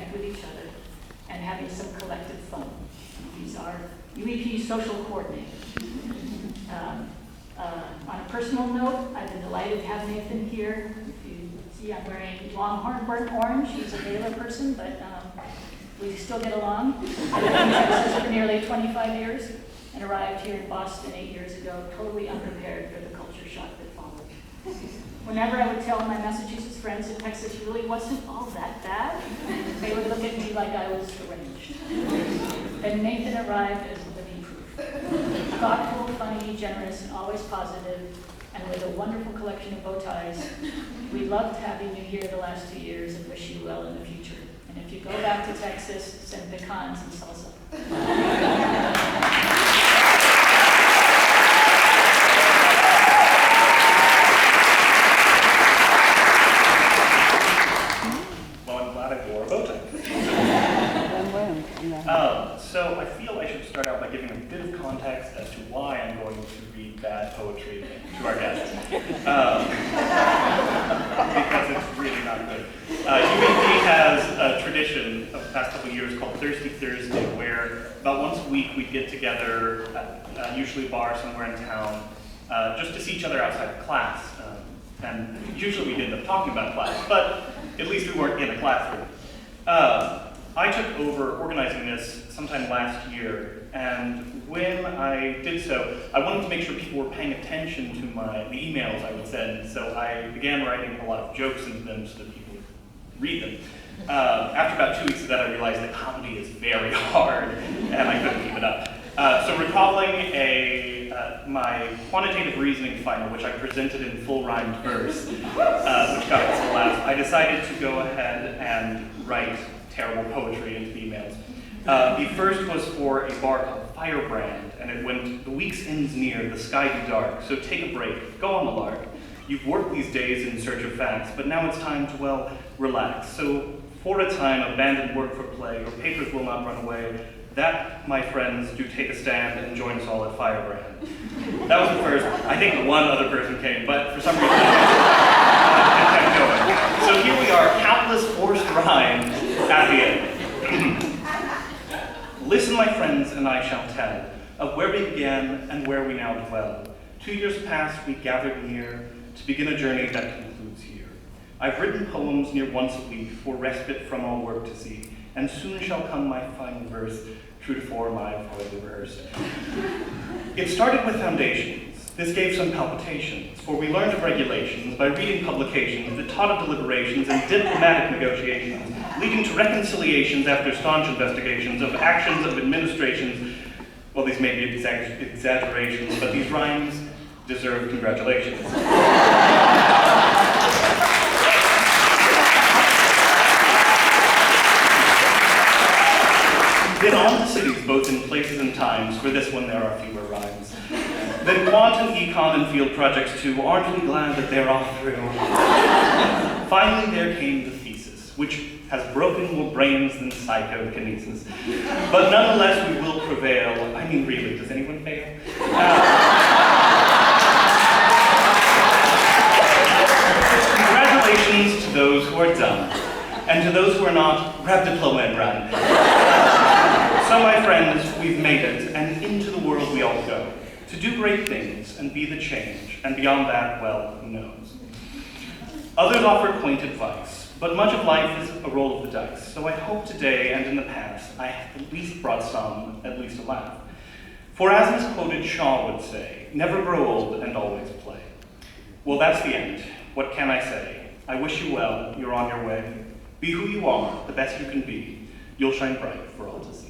connect with each other and having some collective fun. He's our UEP social coordinator. On a personal note, I've been delighted to have Nathan here. If you see, I'm wearing Longhorn burnt orange. He's a Baylor person, but we still get along. I've been in Texas for nearly 25 years and arrived here in Boston 8 years ago, totally unprepared for the culture shock that followed. Whenever I would tell my Massachusetts friends that Texas really wasn't all that bad, they would look at me like I was deranged. Then Nathan arrived as living proof. Thoughtful, funny, generous, and always positive, and with a wonderful collection of bow ties. We loved having you here the last 2 years and wish you well in the future. And if you go back to Texas, send pecans and salsa. So I feel I should start out by giving a bit of context as to why I'm going to read bad poetry to our guests. Because it's really not good. UEP has a tradition of the past couple of years called Thirsty Thursday, where about once a week we'd get together at usually a bar somewhere in town, just to see each other outside of class. And usually we'd end up talking about class, but at least we weren't in a classroom. I took over organizing this sometime last year, and when I did so, I wanted to make sure people were paying attention to the emails I would send, so I began writing a lot of jokes into them so that people would read them. After about 2 weeks of that, I realized that comedy is very hard, and I couldn't keep it up. So recalling my quantitative reasoning final, which I presented in full rhymed verse, which got us to laugh, I decided to go ahead and write terrible poetry into the emails. The first was for a bar called Firebrand, and it went, "The week's end's near, the sky be dark, so take a break, go on the lark. You've worked these days in search of facts, but now it's time to, well, relax. So for a time, abandon work for play, your papers will not run away. That, my friends, do take a stand and join us all at Firebrand." That was the first. I think one other person came, but for some reason it kept going. So here we are, countless forced rhymes at the end. "Listen, my friends, and I shall tell of where we began and where we now dwell. 2 years past we gathered near to begin a journey that concludes here. I've written poems near once a week for respite from all work to see, and soon shall come my final verse, true to form I've hardly rehearsed. It started with foundations. This gave some palpitations, for we learned of regulations by reading publications that taught of deliberations and diplomatic negotiations, leading to reconciliations after staunch investigations of actions of administrations. Well, these may be exaggerations, but these rhymes deserve congratulations. Then on to cities, both in places and times. For this one, there are fewer rhymes. Then Quant and Econ and field projects too. Aren't we glad that they're all through? Finally, there came the thesis, which has broken more brains than psychokinesis. But nonetheless, we will prevail. I mean, really, does anyone fail? Congratulations to those who are done. And to those who are not, grab diploma and run. So, my friends, we've made it, and into the world we all go, to do great things and be the change, and beyond that, well, who knows. Others offer quaint advice, but much of life is a roll of the dice, so I hope today and in the past I have at least brought some, at least a laugh. For as misquoted Shaw would say, never grow old and always play. Well, that's the end. What can I say? I wish you well, you're on your way. Be who you are, the best you can be. You'll shine bright for all to see.